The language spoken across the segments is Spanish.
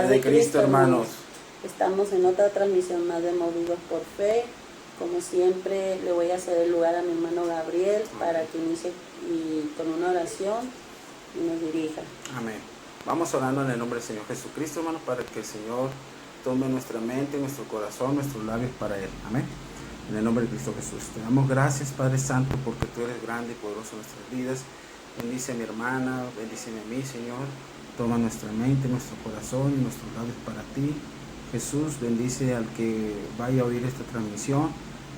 Paz de Cristo, hermanos. Estamos en otra transmisión más de Movidos por Fe. Como siempre, le voy a ceder el lugar a mi hermano Gabriel para que inicie con una oración y nos dirija. Amén. Vamos orando en el nombre del Señor Jesucristo, hermanos, para que el Señor tome nuestra mente, nuestro corazón, nuestros labios para Él. Amén. En el nombre de Cristo Jesús. Te damos gracias, Padre Santo, porque Tú eres grande y poderoso en nuestras vidas. Bendice a mi hermana, bendíceme a mí, Señor. Toma nuestra mente, nuestro corazón y nuestros labios para Ti. Jesús, bendice al que vaya a oír esta transmisión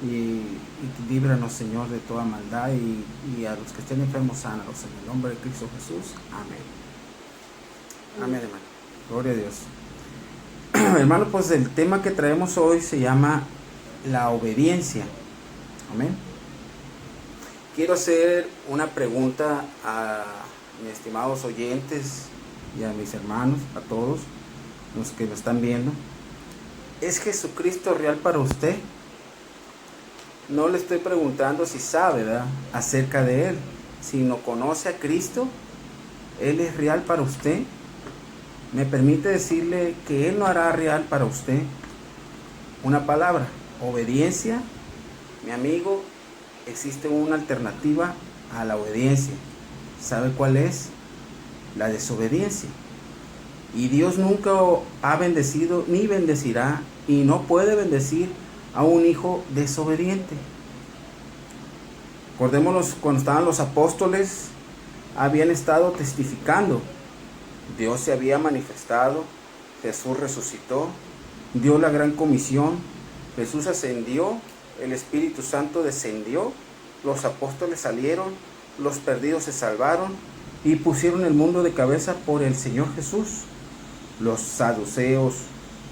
y líbranos, Señor, de toda maldad y a los que estén enfermos, sánalos. En el nombre de Cristo Jesús. Amén. Amén, hermano. Gloria a Dios. Hermano, pues el tema que traemos hoy se llama la obediencia. Amén. Quiero hacer una pregunta a mis estimados oyentes y a mis hermanos, a todos los que lo están viendo. ¿Es Jesucristo real para usted? No le estoy preguntando si sabe, ¿verdad?, acerca de Él. Si no conoce a Cristo, ¿Él es real para usted? Me permite decirle que Él no hará real para usted una palabra: obediencia. Mi amigo, existe una alternativa a la obediencia. ¿Sabe cuál es? La desobediencia. Y Dios nunca ha bendecido ni bendecirá y no puede bendecir a un hijo desobediente. Acordémonos cuando estaban los apóstoles, habían estado testificando. Dios se había manifestado, Jesús resucitó, dio la gran comisión, Jesús ascendió, el Espíritu Santo descendió, los apóstoles salieron, los perdidos se salvaron y pusieron el mundo de cabeza por el Señor Jesús. Los saduceos,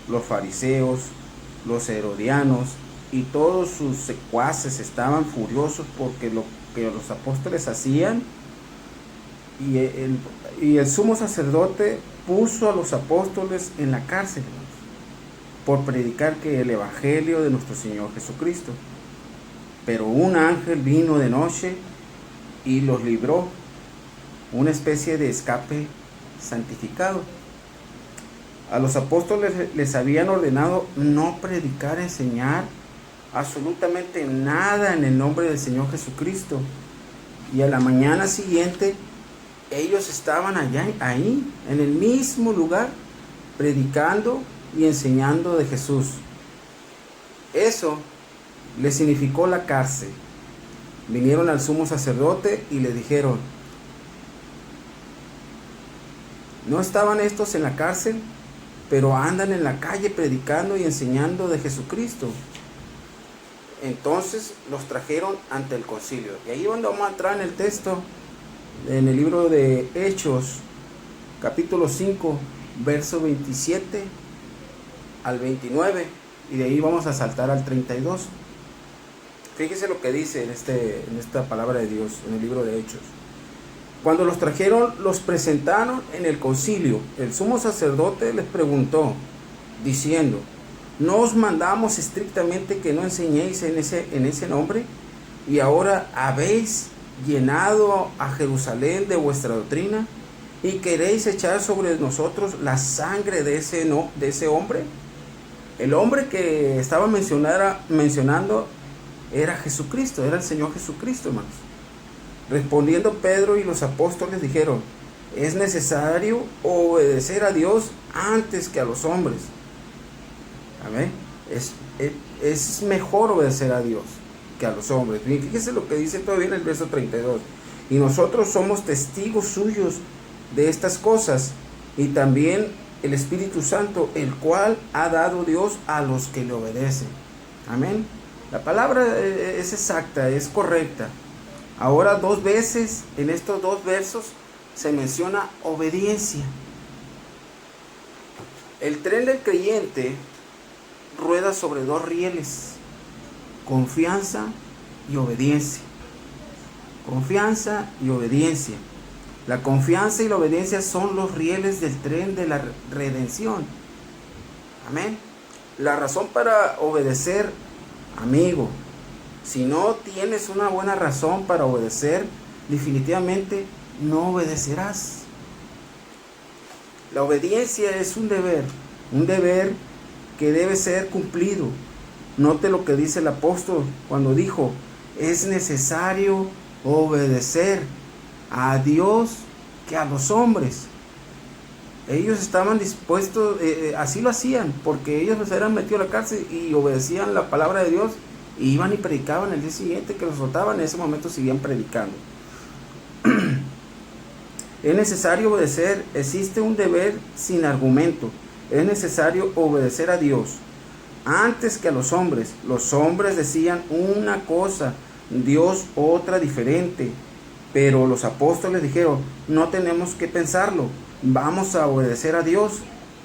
los fariseos, los herodianos y todos sus secuaces estaban furiosos porque lo que los apóstoles hacían, y el sumo sacerdote puso a los apóstoles en la cárcel por predicar que el evangelio de nuestro Señor Jesucristo. Pero un ángel vino de noche y los libró, una especie de escape santificado. A los apóstoles les habían ordenado no predicar, enseñar absolutamente nada en el nombre del Señor Jesucristo. Y a la mañana siguiente ellos estaban ahí, en el mismo lugar, predicando y enseñando de Jesús. Eso le significó la cárcel. Vinieron al sumo sacerdote y le dijeron: ¿no estaban estos en la cárcel? Pero andan en la calle predicando y enseñando de Jesucristo. Entonces los trajeron ante el concilio. Y ahí vamos a entrar en el texto, en el libro de Hechos, capítulo 5, verso 27 al 29. Y de ahí vamos a saltar al 32. Fíjese lo que dice en esta palabra de Dios, en el libro de Hechos. Cuando los trajeron, los presentaron en el concilio. El sumo sacerdote les preguntó, diciendo: ¿no os mandamos estrictamente que no enseñéis en ese nombre? Y ahora habéis llenado a Jerusalén de vuestra doctrina y queréis echar sobre nosotros la sangre de ese hombre. El hombre que estaba mencionando era Jesucristo, era el Señor Jesucristo, hermanos. Respondiendo Pedro y los apóstoles dijeron: es necesario obedecer a Dios antes que a los hombres. Amén. Es mejor obedecer a Dios que a los hombres. Bien, fíjese lo que dice todavía en el verso 32. Y nosotros somos testigos suyos de estas cosas, y también el Espíritu Santo, el cual ha dado Dios a los que le obedecen. Amén. La palabra es exacta, es correcta. Ahora 2 veces en estos 2 versos se menciona obediencia. El tren del creyente rueda sobre 2 rieles: confianza y obediencia. Confianza y obediencia. La confianza y la obediencia son los rieles del tren de la redención. Amén. La razón para obedecer, amigo, si no tienes una buena razón para obedecer, definitivamente no obedecerás. La obediencia es un deber, un deber que debe ser cumplido. Note lo que dice el apóstol cuando dijo, es necesario obedecer a Dios que a los hombres. Ellos estaban dispuestos, así lo hacían, porque ellos los eran metidos a la cárcel y obedecían la palabra de Dios, y iban y predicaban el día siguiente que los soltaban, en ese momento seguían predicando. Es necesario obedecer, existe un deber sin argumento, es necesario obedecer a Dios antes que a los hombres. Los hombres decían una cosa, Dios otra diferente, pero los apóstoles dijeron, no tenemos que pensarlo, vamos a obedecer a Dios,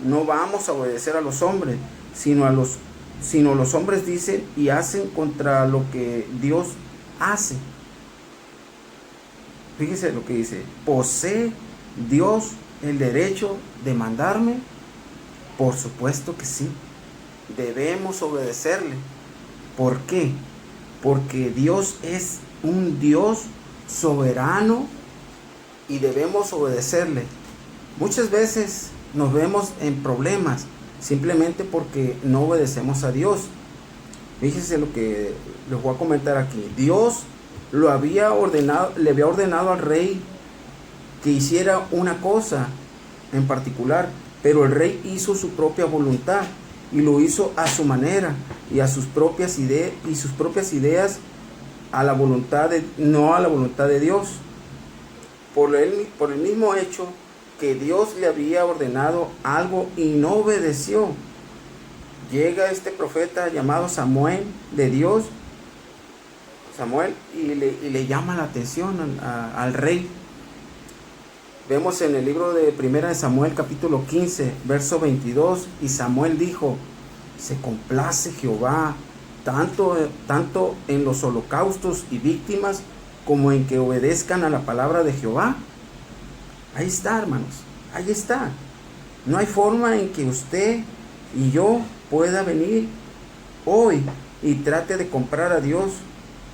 no vamos a obedecer a los hombres, sino los hombres dicen y hacen contra lo que Dios hace. Fíjese lo que dice, ¿posee Dios el derecho de mandarme? Por supuesto que sí, debemos obedecerle. ¿Por qué? Porque Dios es un Dios soberano y debemos obedecerle. Muchas veces nos vemos en problemas simplemente porque no obedecemos a Dios. Fíjese lo que les voy a comentar aquí. Dios le había ordenado al rey que hiciera una cosa en particular, pero el rey hizo su propia voluntad y lo hizo a su manera y a sus propias ideas, a la voluntad no a la voluntad de Dios. Por el mismo hecho que Dios le había ordenado algo y no obedeció, llega este profeta llamado Samuel de Dios, y le llama la atención al rey. Vemos en el libro de Primera de Samuel capítulo 15 verso 22, y Samuel dijo, se complace Jehová tanto en los holocaustos y víctimas como en que obedezcan a la palabra de Jehová. Ahí está, hermanos, ahí está. No hay forma en que usted y yo pueda venir hoy y trate de comprar a Dios,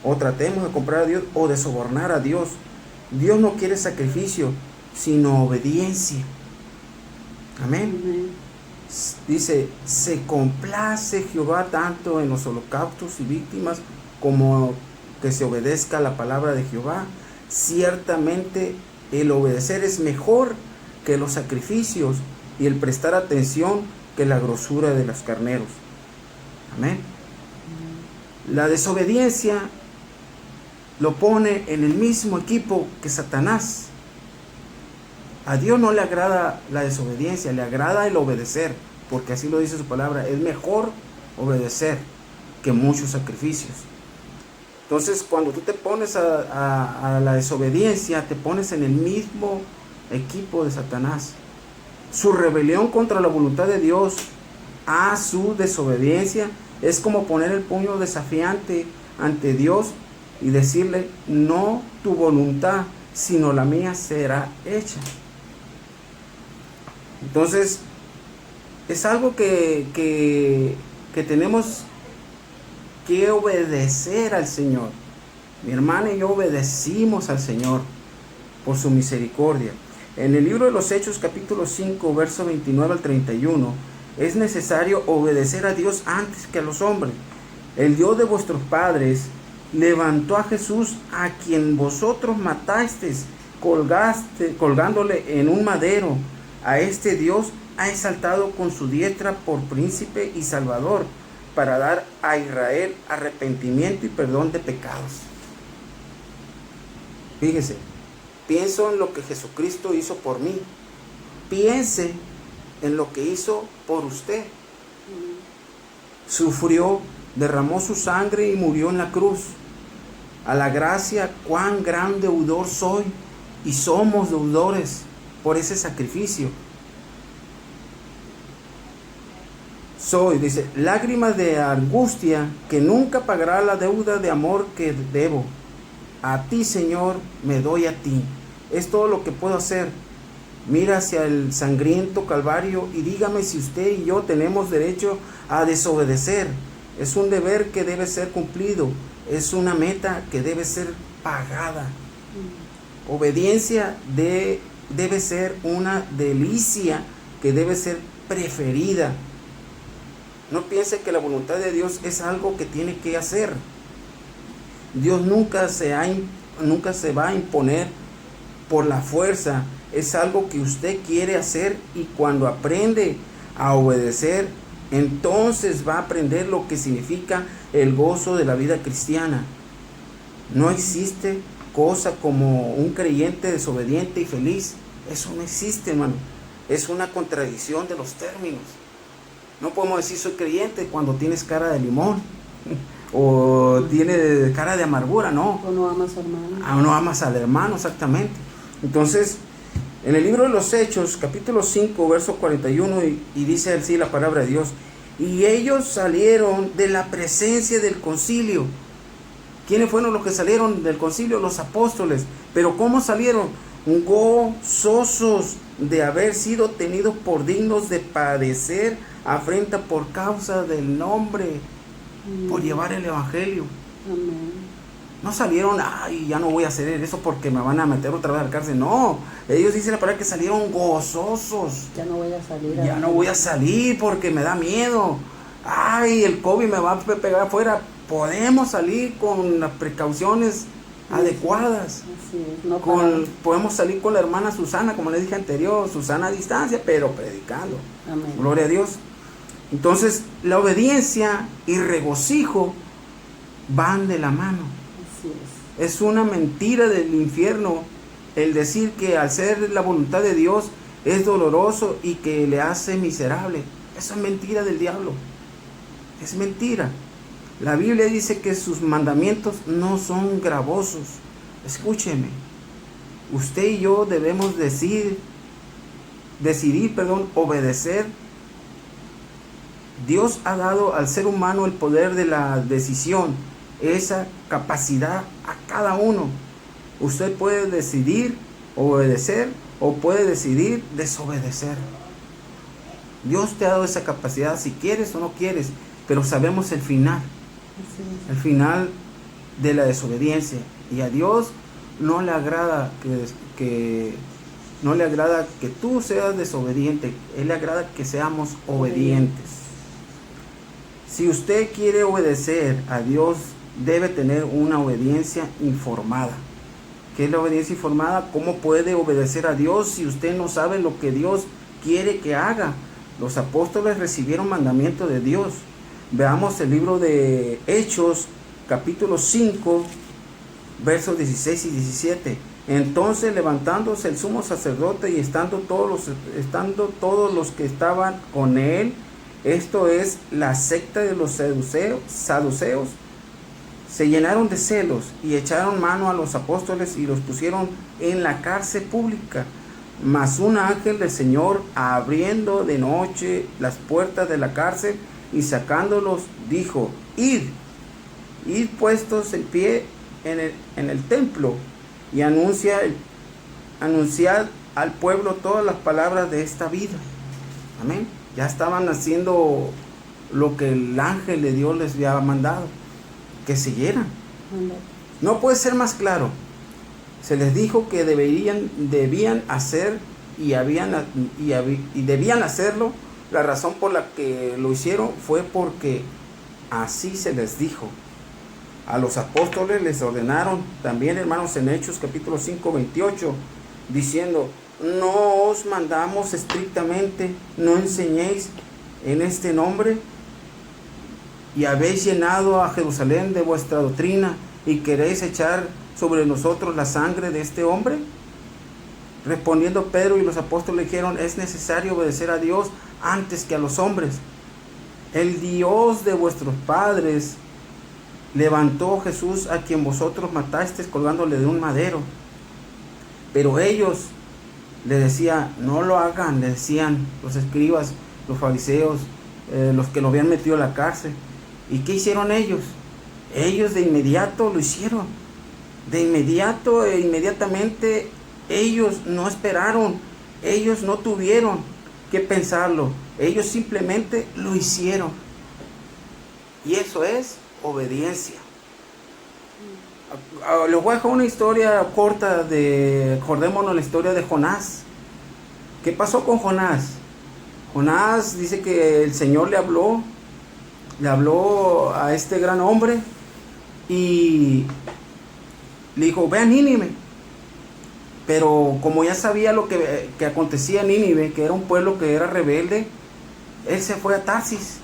o tratemos de comprar a Dios, o de sobornar a Dios. Dios no quiere sacrificio, sino obediencia. Amén. Amén. Dice, se complace Jehová tanto en los holocaustos y víctimas como que se obedezca a la palabra de Jehová. Ciertamente el obedecer es mejor que los sacrificios, y el prestar atención que la grosura de los carneros. Amén. La desobediencia lo pone en el mismo equipo que Satanás. A Dios no le agrada la desobediencia, le agrada el obedecer, porque así lo dice su palabra. Es mejor obedecer que muchos sacrificios. Entonces, cuando tú te pones a la desobediencia, te pones en el mismo equipo de Satanás. Su rebelión contra la voluntad de Dios, a su desobediencia, es como poner el puño desafiante ante Dios y decirle, no tu voluntad, sino la mía será hecha. Entonces, es algo que tenemos que obedecer al Señor. Mi hermana y yo obedecimos al Señor por su misericordia. En el libro de los Hechos, capítulo 5, verso 29 al 31, es necesario obedecer a Dios antes que a los hombres. El Dios de vuestros padres levantó a Jesús, a quien vosotros matasteis, colgándole en un madero. A este Dios ha exaltado con su diestra por príncipe y salvador, para dar a Israel arrepentimiento y perdón de pecados. Fíjese, pienso en lo que Jesucristo hizo por mí. Piense en lo que hizo por usted. Sufrió, derramó su sangre y murió en la cruz. A la gracia, cuán gran deudor soy, y somos deudores por ese sacrificio. Dice, lágrimas de angustia que nunca pagará la deuda de amor que debo. A ti, Señor, me doy a ti. Es todo lo que puedo hacer. Mira hacia el sangriento Calvario y dígame si usted y yo tenemos derecho a desobedecer. Es un deber que debe ser cumplido. Es una meta que debe ser pagada. Obediencia debe ser una delicia que debe ser preferida. No piense que la voluntad de Dios es algo que tiene que hacer. Dios nunca se va a imponer por la fuerza. Es algo que usted quiere hacer, y cuando aprende a obedecer, entonces va a aprender lo que significa el gozo de la vida cristiana. No existe cosa como un creyente desobediente y feliz. Eso no existe, hermano. Es una contradicción de los términos. No podemos decir soy creyente cuando tienes cara de limón o tienes cara de amargura, no. O no amas al hermano. No amas al hermano, exactamente. Entonces, en el libro de los Hechos, capítulo 5, verso 41, y dice así la palabra de Dios: y ellos salieron de la presencia del concilio. ¿Quiénes fueron los que salieron del concilio? Los apóstoles. ¿Pero cómo salieron? Gozosos de haber sido tenidos por dignos de padecer afrenta por causa del nombre, por llevar el evangelio. Amén. No salieron, ay, ya no voy a hacer eso porque me van a meter otra vez a la cárcel. No, ellos dicen la palabra que salieron gozosos. Ya no voy a salir. Ya no voy a salir porque me da miedo. Ay, el COVID me va a pegar afuera. Podemos salir con las precauciones adecuadas. Así es, no podemos salir con la hermana Susana, como les dije anterior, Susana a distancia, pero predicando. Amén. Gloria a Dios. Entonces, la obediencia y regocijo van de la mano. Así es. Es una mentira del infierno el decir que al ser la voluntad de Dios es doloroso y que le hace miserable. Eso es mentira del diablo. Es mentira. La Biblia dice que sus mandamientos no son gravosos. Escúcheme. Usted y yo debemos decidir, obedecer. Dios ha dado al ser humano el poder de la decisión, esa capacidad a cada uno. Usted puede decidir obedecer o puede decidir desobedecer. Dios te ha dado esa capacidad, si quieres o no quieres, pero sabemos el final. El final de la desobediencia. Y a Dios no le agrada que tú seas desobediente. Él le agrada que seamos obedientes. Si usted quiere obedecer a Dios, debe tener una obediencia informada. ¿Qué es la obediencia informada? ¿Cómo puede obedecer a Dios si usted no sabe lo que Dios quiere que haga? Los apóstoles recibieron mandamiento de Dios. Veamos el libro de Hechos, capítulo 5, versos 16 y 17. Entonces, levantándose el sumo sacerdote y estando todos los que estaban con él, esto es la secta de los saduceos, se llenaron de celos y echaron mano a los apóstoles y los pusieron en la cárcel pública. Mas un ángel del Señor, abriendo de noche las puertas de la cárcel y sacándolos, dijo: id puestos en pie en el templo y anunciad al pueblo todas las palabras de esta vida. Amén. Ya estaban haciendo lo que el ángel de Dios les había mandado, que siguieran. Amén. No puede ser más claro. Se les dijo que debían hacer y debían hacerlo. La razón por la que lo hicieron fue porque así se les dijo. A los apóstoles les ordenaron también, hermanos, en Hechos capítulo 5, 28, diciendo: no os mandamos estrictamente, no enseñéis en este nombre, y habéis llenado a Jerusalén de vuestra doctrina, y queréis echar sobre nosotros la sangre de este hombre. Respondiendo Pedro y los apóstoles dijeron: es necesario obedecer a Dios antes que a los hombres. El Dios de vuestros padres levantó Jesús, a quien vosotros matasteis colgándole de un madero. Pero ellos le decían: no lo hagan, le decían los escribas, los fariseos, los que lo habían metido a la cárcel. ¿Y qué hicieron ellos? Ellos de inmediato lo hicieron. De inmediato e inmediatamente. Ellos no esperaron, ellos no tuvieron que pensarlo, ellos simplemente lo hicieron. Y eso es obediencia. Les voy a dejar una historia corta acordémonos la historia de Jonás. ¿Qué pasó con Jonás? Jonás dice que el Señor le habló a este gran hombre y le dijo, ve a Nínive. Pero como ya sabía lo que acontecía en Nínive, que era un pueblo que era rebelde, él se fue a Tarsis.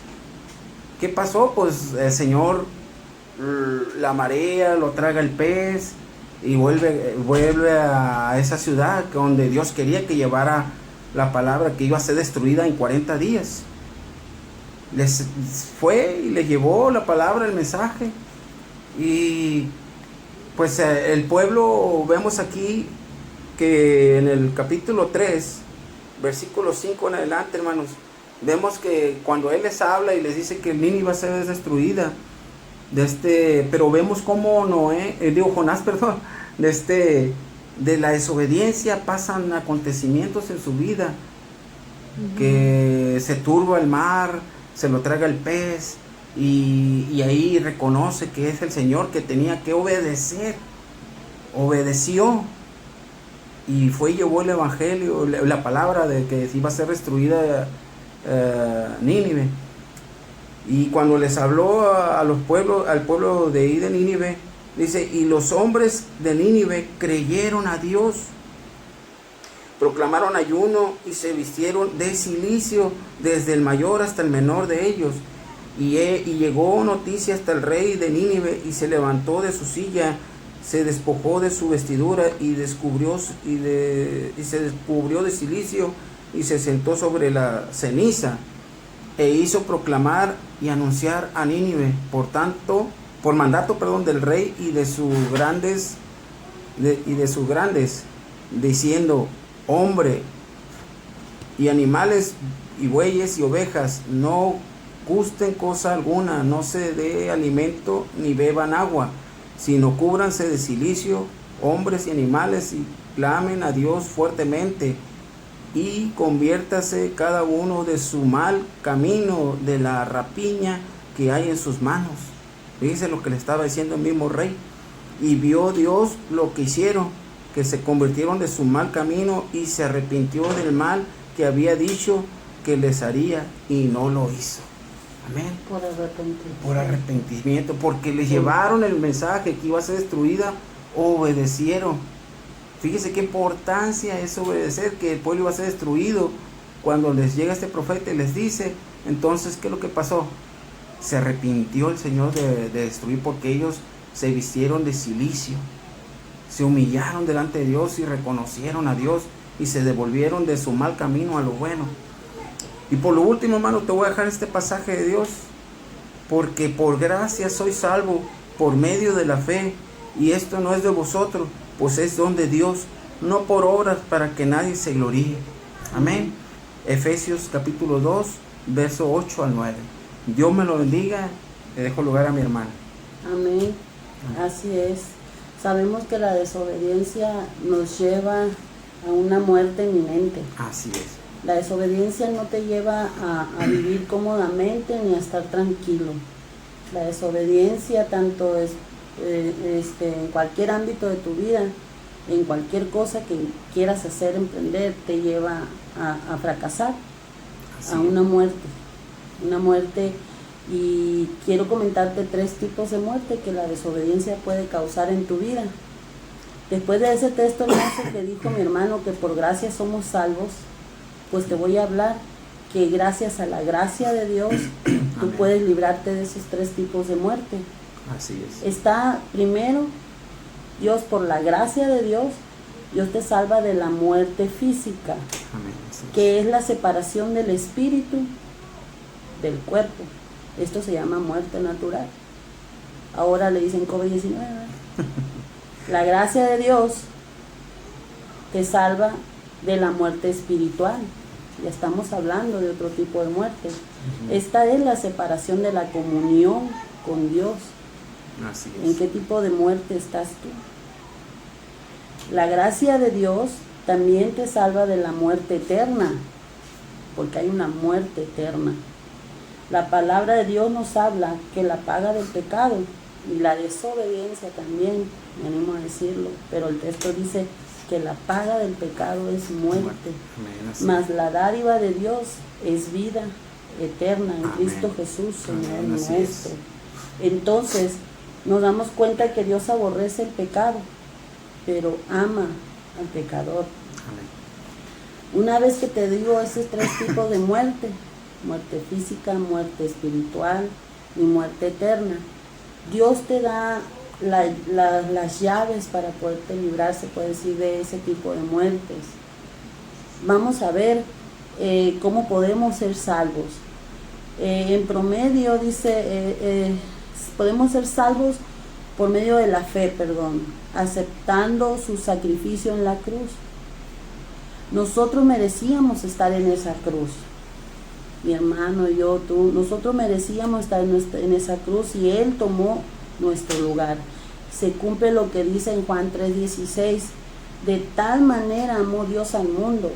¿Qué pasó? Pues el Señor, la marea, lo traga el pez y vuelve a esa ciudad donde Dios quería que llevara la palabra que iba a ser destruida en 40 días. Les fue y le llevó la palabra, el mensaje. Y pues el pueblo, vemos aquí que en el capítulo 3, versículo 5 en adelante, hermanos, vemos que cuando Él les habla y les dice que Nínive va a ser destruida, pero vemos cómo Jonás, de la desobediencia pasan acontecimientos en su vida, que se turba el mar, se lo traga el pez, y ahí reconoce que es el Señor que tenía que obedecer. Obedeció y fue y llevó el evangelio, la palabra de que iba a ser destruida Nínive. Y cuando les habló al pueblo de ahí de Nínive, dice, y los hombres de Nínive creyeron a Dios, proclamaron ayuno y se vistieron de cilicio, desde el mayor hasta el menor de ellos. Y llegó noticia hasta el rey de Nínive, y se levantó de su silla, se despojó de su vestidura y se descubrió de cilicio, y se sentó sobre la ceniza, e hizo proclamar y anunciar a Nínive por mandato del rey y de sus grandes, diciendo, hombre y animales y bueyes y ovejas, no gusten cosa alguna, no se dé alimento ni beban agua, sino cúbranse de cilicio, hombres y animales, y clamen a Dios fuertemente, y conviértase cada uno de su mal camino, de la rapiña que hay en sus manos. Fíjense lo que le estaba diciendo el mismo rey. Y vio Dios lo que hicieron, que se convirtieron de su mal camino, y se arrepintió del mal que había dicho que les haría, y no lo hizo. Amén. Por arrepentimiento, porque le llevaron el mensaje que iba a ser destruida, obedecieron. Fíjese qué importancia es obedecer, que el pueblo iba a ser destruido. Cuando les llega este profeta y les dice, entonces, ¿qué es lo que pasó? Se arrepintió el Señor de destruir, porque ellos se vistieron de cilicio, se humillaron delante de Dios y reconocieron a Dios, y se devolvieron de su mal camino a lo bueno. Y por lo último, hermano, te voy a dejar este pasaje de Dios, porque por gracia soy salvo por medio de la fe, y esto no es de vosotros, pues es don de Dios, no por obras, para que nadie se gloríe. Amén. Efesios capítulo 2, verso 8 al 9. Dios me lo bendiga. Le dejo lugar a mi hermana. Amén. Así es. Sabemos que la desobediencia nos lleva a una muerte inminente. Así es. La desobediencia no te lleva a vivir cómodamente ni a estar tranquilo. La desobediencia, tanto en cualquier ámbito de tu vida, en cualquier cosa que quieras hacer, emprender, te lleva a fracasar, a una muerte. Y quiero comentarte 3 tipos de muerte que la desobediencia puede causar en tu vida. Después de ese texto hermoso que dijo mi hermano, que por gracia somos salvos, pues te voy a hablar que gracias a la gracia de Dios tú puedes librarte de esos 3 tipos de muerte. Así es. Está primero, Dios, por la gracia de Dios te salva de la muerte física. Amén. Que es la separación del espíritu del cuerpo. Esto se llama muerte natural. Ahora le dicen COVID-19. La gracia de Dios te salva de la muerte espiritual. Ya estamos hablando de otro tipo de muerte. Esta es la separación de la comunión con Dios. Así es. ¿En qué tipo de muerte estás tú? La gracia de Dios también te salva de la muerte eterna, porque hay una muerte eterna. La palabra de Dios nos habla que la paga del pecado y la desobediencia también, me animo a decirlo, pero el texto dice que la paga del pecado es muerte, Amén. mas la dádiva de Dios es vida eterna en Amén. Cristo Jesús, Señor Amén, así nuestro. Entonces nos damos cuenta que Dios aborrece el pecado, pero ama al pecador. Amén. Una vez que te digo esos tres tipos de muerte, muerte física, muerte espiritual y muerte eterna, Dios te da las llaves para poderte librar, se puede decir, de ese tipo de muertes. Vamos a ver cómo podemos ser salvos. En promedio dice, podemos ser salvos por medio de la fe, aceptando su sacrificio en la cruz. Nosotros merecíamos estar en esa cruz, mi hermano, yo, tú, nosotros merecíamos estar en esa cruz y Él tomó nuestro lugar. Se cumple lo que dice en Juan 3:16, de tal manera amó Dios al mundo,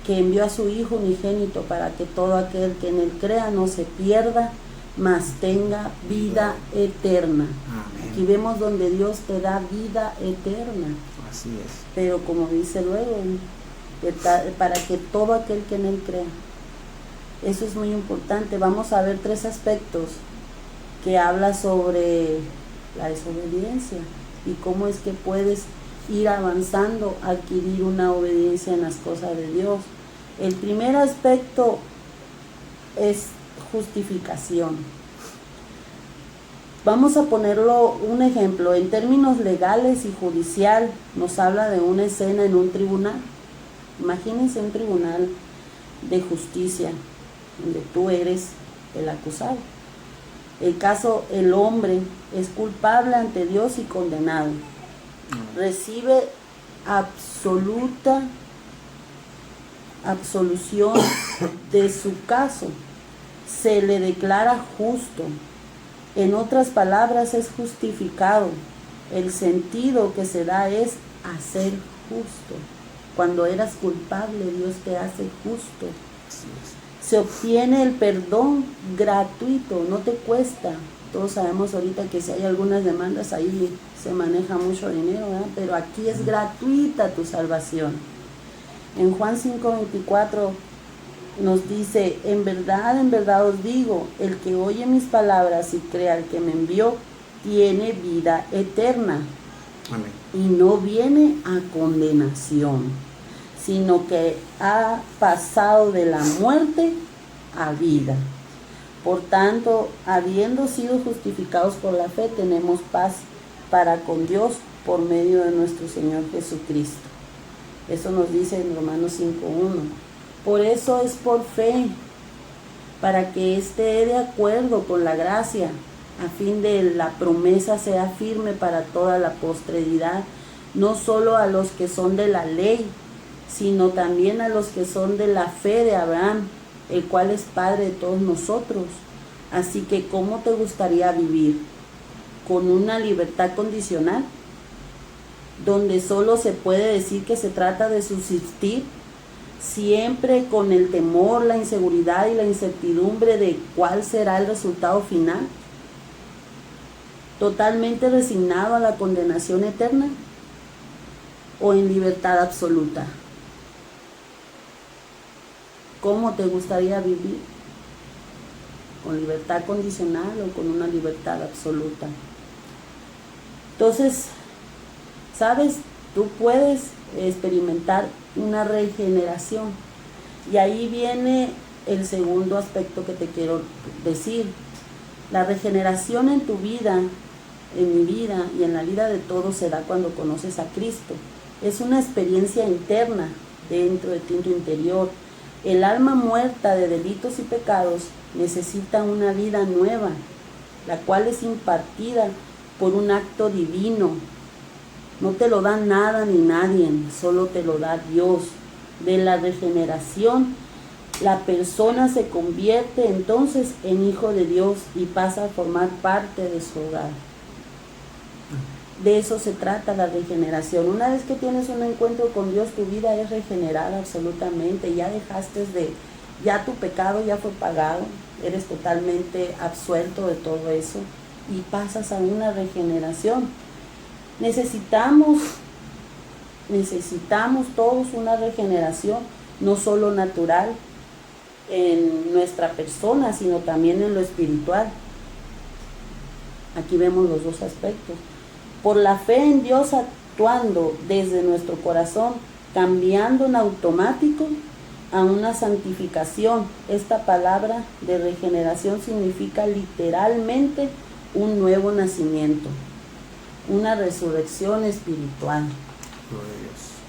que envió a su Hijo unigénito para que todo aquel que en Él crea no se pierda, mas tenga vida eterna. Amén. Aquí vemos donde Dios te da vida eterna. Así es. Pero como dice luego, para que todo aquel que en Él crea. Eso es muy importante. Vamos a ver 3 aspectos que habla sobre la desobediencia y cómo es que puedes ir avanzando a adquirir una obediencia en las cosas de Dios. El primer aspecto es justificación. Vamos a ponerlo un ejemplo. En términos legales y judicial nos habla de una escena en un tribunal. Imagínense un tribunal de justicia donde tú eres el acusado. El caso, el hombre es culpable ante Dios y condenado. Recibe absolución de su caso. Se le declara justo. En otras palabras, es justificado. El sentido que se da es hacer justo. Cuando eras culpable, Dios te hace justo. Se obtiene el perdón gratuito, no te cuesta. Todos sabemos ahorita que si hay algunas demandas, ahí se maneja mucho dinero, ¿verdad? Pero aquí es gratuita tu salvación. En Juan 5:24 nos dice, en verdad os digo, el que oye mis palabras y crea al que me envió, tiene vida eterna. Amén. Y no viene a condenación, sino que ha pasado de la muerte a vida. Por tanto, habiendo sido justificados por la fe, tenemos paz para con Dios por medio de nuestro Señor Jesucristo. Eso nos dice en Romanos 5:1. Por eso es por fe, para que esté de acuerdo con la gracia, a fin de la promesa sea firme para toda la posteridad, no solo a los que son de la ley, sino también a los que son de la fe de Abraham, el cual es Padre de todos nosotros. Así que, ¿cómo te gustaría vivir? ¿Con una libertad condicional? Donde solo se puede decir que se trata de subsistir, siempre con el temor, la inseguridad y la incertidumbre de cuál será el resultado final. ¿Totalmente resignado a la condenación eterna? ¿O en libertad absoluta? ¿Cómo te gustaría vivir? ¿Con libertad condicional o con una libertad absoluta? Entonces, ¿sabes? Tú puedes experimentar una regeneración. Y ahí viene el segundo aspecto que te quiero decir. La regeneración en tu vida, en mi vida y en la vida de todos se da cuando conoces a Cristo. Es una experiencia interna dentro de ti, en tu interior. El alma muerta de delitos y pecados necesita una vida nueva, la cual es impartida por un acto divino. No te lo da nada ni nadie, solo te lo da Dios. De la regeneración, la persona se convierte entonces en hijo de Dios y pasa a formar parte de su hogar. De eso se trata la regeneración. Una vez que tienes un encuentro con Dios, tu vida es regenerada absolutamente. Ya tu pecado ya fue pagado, eres totalmente absuelto de todo eso y pasas a una regeneración. Necesitamos necesitamos todos una regeneración, no solo natural en nuestra persona, sino también en lo espiritual. Aquí vemos los dos aspectos. Por la fe en Dios actuando desde nuestro corazón, cambiando en automático a una santificación. Esta palabra de regeneración significa literalmente un nuevo nacimiento, una resurrección espiritual. Gloria a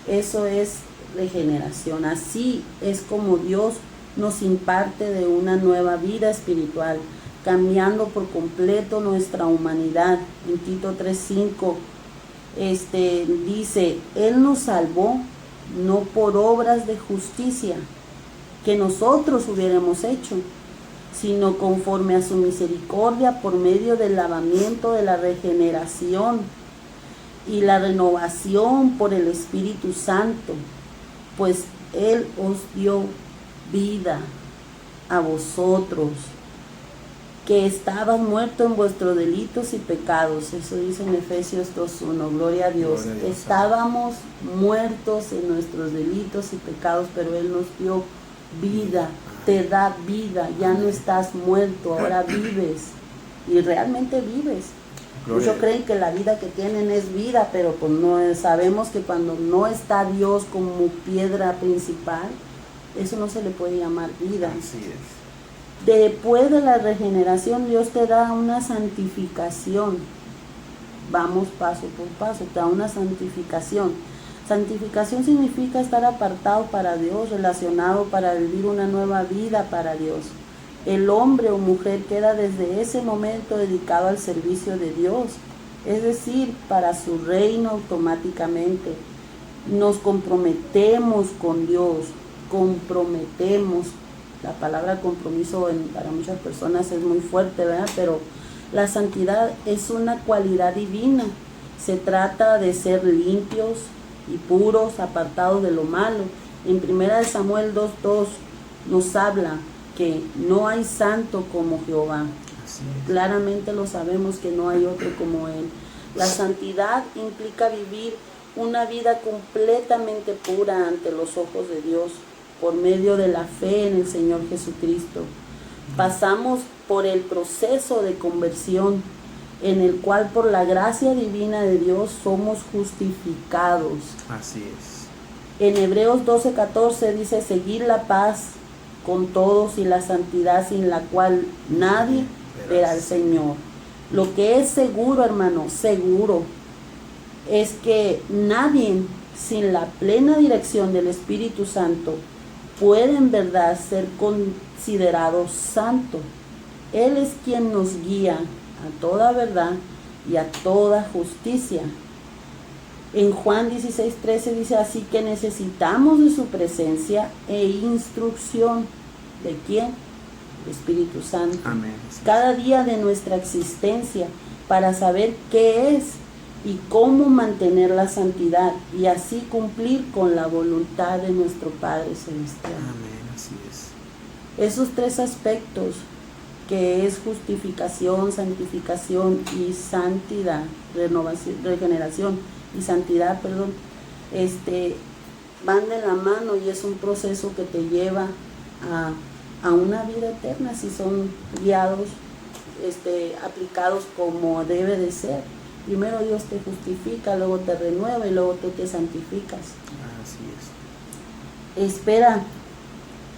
Dios. Eso es regeneración. Así es como Dios nos imparte de una nueva vida espiritual, cambiando por completo nuestra humanidad. En Tito 3:5 dice, Él nos salvó no por obras de justicia que nosotros hubiéramos hecho, sino conforme a su misericordia por medio del lavamiento de la regeneración y la renovación por el Espíritu Santo, pues Él os dio vida a vosotros, que estabas muertos en vuestros delitos y pecados. Eso dice en Efesios 2:1. Gloria a Dios. Gloria a Dios. Estábamos muertos en nuestros delitos y pecados, pero Él nos dio vida, te da vida. Ya no estás muerto, ahora vives, y realmente vives. Muchos creen que la vida que tienen es vida, pero pues no, sabemos que cuando no está Dios como piedra principal, eso no se le puede llamar vida. Así es. Después de la regeneración, Dios te da una santificación. Vamos paso por paso, te da una santificación. Santificación significa estar apartado para Dios, relacionado para vivir una nueva vida para Dios. El hombre o mujer queda desde ese momento dedicado al servicio de Dios, es decir, para su reino automáticamente. Nos comprometemos con Dios, comprometemos. La palabra compromiso para muchas personas es muy fuerte, ¿verdad? Pero la santidad es una cualidad divina. Se trata de ser limpios y puros, apartados de lo malo. En 1 Samuel 2:2 nos habla que no hay santo como Jehová. Claramente lo sabemos que no hay otro como Él. La santidad implica vivir una vida completamente pura ante los ojos de Dios, por medio de la fe en el Señor Jesucristo. Pasamos por el proceso de conversión, en el cual por la gracia divina de Dios somos justificados. Así es. En Hebreos 12:14 dice, seguir la paz con todos y la santidad sin la cual nadie verá al Señor. Lo que es seguro, hermano, seguro, es que nadie sin la plena dirección del Espíritu Santo puede en verdad ser considerado santo. Él es quien nos guía a toda verdad y a toda justicia. En Juan 16:13 dice, así que necesitamos de su presencia e instrucción. ¿De quién? El Espíritu Santo. Amén. Cada día de nuestra existencia, para saber qué es y cómo mantener la santidad y así cumplir con la voluntad de nuestro Padre Celestial. Amén, así es. Esos tres aspectos, que es justificación, santificación y santidad, regeneración y santidad, perdón, van de la mano, y es un proceso que te lleva a una vida eterna si son guiados, aplicados como debe de ser. Primero Dios te justifica, luego te renueva y luego tú te santificas. Así es. Espera,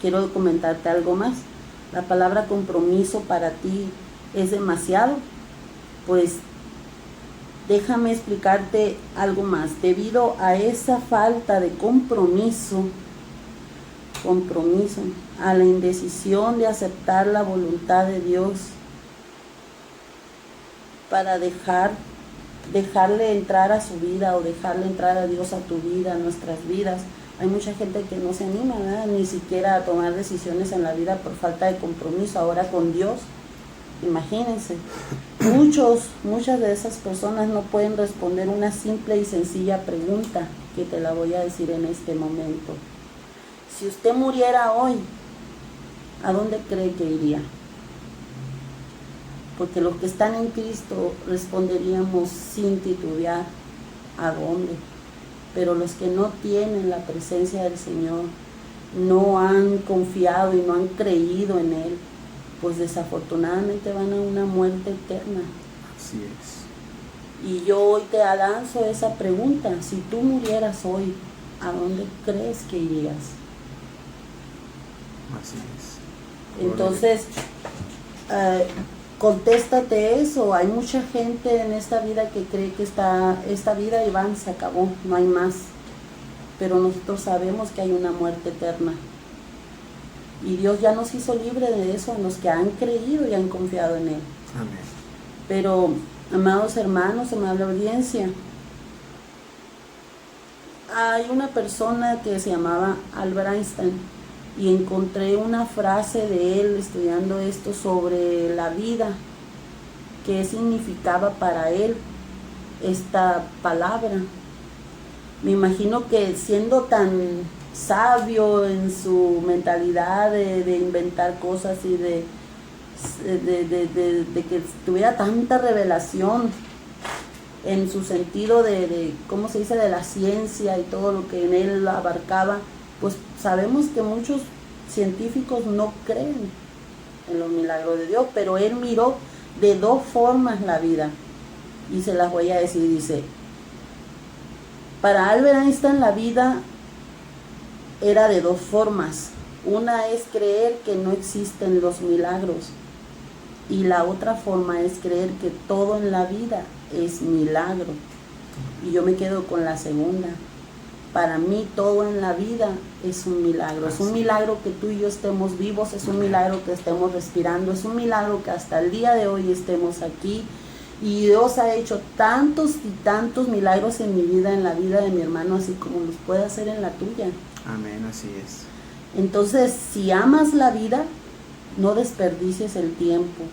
quiero comentarte algo más. La palabra compromiso para ti es demasiado. Pues déjame explicarte algo más. Debido a esa falta de compromiso, a la indecisión de aceptar la voluntad de Dios para dejarle entrar a su vida o dejarle entrar a Dios a tu vida, a nuestras vidas. Hay mucha gente que no se anima, ¿verdad? Ni siquiera a tomar decisiones en la vida por falta de compromiso. Ahora con Dios, imagínense, muchas de esas personas no pueden responder una simple y sencilla pregunta que te la voy a decir en este momento. Si usted muriera hoy, ¿a dónde cree que iría? Porque los que están en Cristo responderíamos sin titubear, ¿a dónde? pero los que no tienen la presencia del Señor, no han confiado y no han creído en Él, pues desafortunadamente van a una muerte eterna. Así es. Y yo hoy te lanzo esa pregunta: si tú murieras hoy, ¿a dónde crees que irías? Así es. Entonces, contéstate eso. Hay mucha gente en esta vida que cree que esta vida, Iván, se acabó, no hay más. Pero nosotros sabemos que hay una muerte eterna. Y Dios ya nos hizo libre de eso, a los que han creído y han confiado en Él. Amén. Pero, amados hermanos, amable audiencia, hay una persona que se llamaba Albert Einstein, y encontré una frase de él estudiando esto sobre la vida, qué significaba para él esta palabra. Me imagino que siendo tan sabio en su mentalidad de inventar cosas y de que tuviera tanta revelación en su sentido de ¿cómo se dice?, de la ciencia y todo lo que en él abarcaba, pues sabemos que muchos científicos no creen en los milagros de Dios, pero él miró de dos formas la vida, y se las voy a decir. Dice, para Albert Einstein la vida era de dos formas. Una es creer que no existen los milagros, y la otra forma es creer que todo en la vida es milagro. Y yo me quedo con la segunda. Para mí todo en la vida es un milagro. Es un milagro que tú y yo estemos vivos, es un milagro que estemos respirando, es un milagro que hasta el día de hoy estemos aquí. Y Dios ha hecho tantos y tantos milagros en mi vida, en la vida de mi hermano, así como los puede hacer en la tuya. Amén, así es. Entonces, si amas la vida, no desperdicies el tiempo,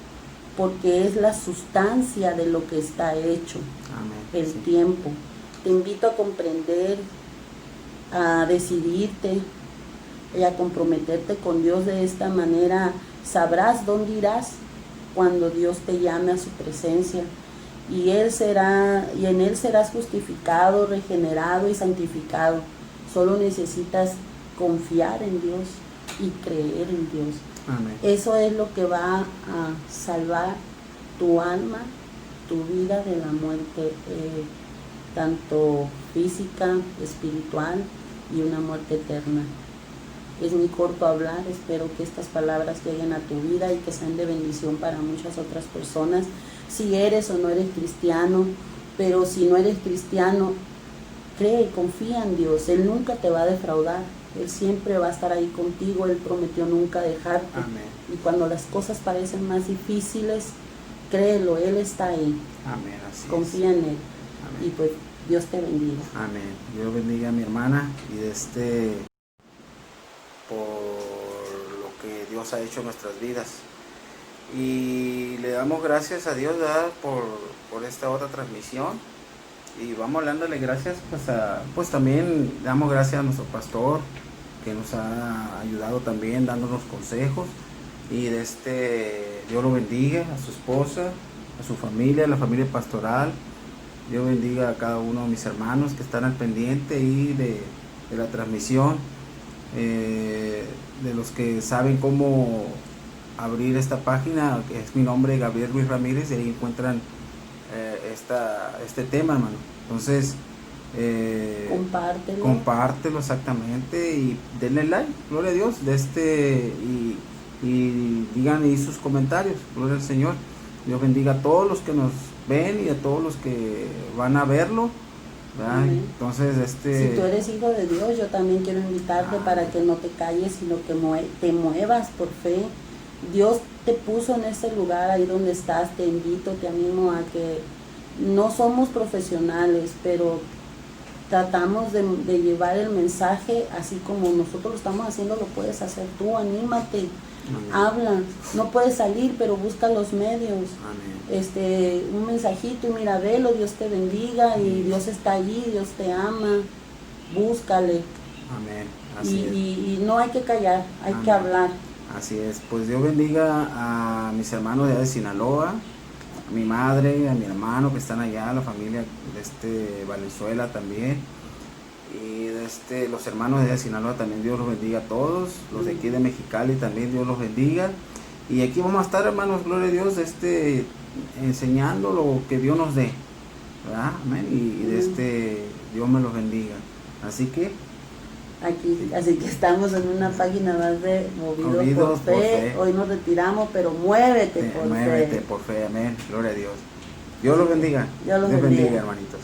porque es la sustancia de lo que está hecho. Amén. El Sí. tiempo. Te invito a comprender, a decidirte y a comprometerte con Dios de esta manera. Sabrás dónde irás cuando Dios te llame a su presencia, y en Él serás justificado, regenerado y santificado. Solo necesitas confiar en Dios y creer en Dios. Amén. Eso es lo que va a salvar tu alma, tu vida de la muerte, tanto física, espiritual, y una muerte eterna. Es muy corto hablar, espero que estas palabras lleguen a tu vida y que sean de bendición para muchas otras personas, si eres o no eres cristiano. Pero si no eres cristiano, cree, confía en Dios. Él nunca te va a defraudar, Él siempre va a estar ahí contigo. Él prometió nunca dejarte. Amén. Y cuando las cosas parecen más difíciles, créelo, Él está ahí. Amén, así Confía en Él. Amén. Y pues Dios te bendiga. Amén. Dios bendiga a mi hermana y por lo que Dios ha hecho en nuestras vidas. Y le damos gracias a Dios, ¿verdad?, por esta otra transmisión. Y vamos dándole gracias, pues también damos gracias a nuestro pastor, que nos ha ayudado también dándonos consejos. Y Dios lo bendiga, a su esposa, a su familia, a la familia pastoral. Dios bendiga a cada uno de mis hermanos que están al pendiente y de la transmisión, de los que saben cómo abrir esta página, que es mi nombre, Gabriel Ruiz Ramírez, y ahí encuentran este tema, hermano. Entonces, compártelo exactamente y denle like, gloria a Dios, y digan ahí sus comentarios, gloria al Señor. Dios bendiga a todos los que nos ven y a todos los que van a verlo, ¿verdad? Entonces, si tú eres hijo de Dios, yo también quiero invitarte para que no te calles, sino que te muevas por fe. Dios te puso en este lugar, ahí donde estás. Te invito, te animo a que no somos profesionales, pero tratamos de llevar el mensaje así como nosotros lo estamos haciendo. Lo puedes hacer tú, anímate. Amén. Habla, no puedes salir, pero busca los medios. Amén. Un mensajito y mira, velo, Dios te bendiga. Amén. Y Dios está allí, Dios te ama, búscale. Amén. Así es. Y no hay que callar, hay Amén. que hablar. Así es. Pues Dios bendiga a mis hermanos de Sinaloa, a mi madre, a mi hermano que están allá, la familia de Valenzuela también. Y los hermanos de Sinaloa también Dios los bendiga a todos, los de aquí de Mexicali también Dios los bendiga. Y aquí vamos a estar, hermanos, gloria a Dios, enseñando lo que Dios nos dé, ¿verdad? Amén. Y Dios me los bendiga. Así que así que estamos en una página más de Movidos por Fe. Hoy nos retiramos, pero muévete por fe. Muévete por fe, amén. Gloria a Dios. Dios los bendiga. Dios los bendiga, hermanitos.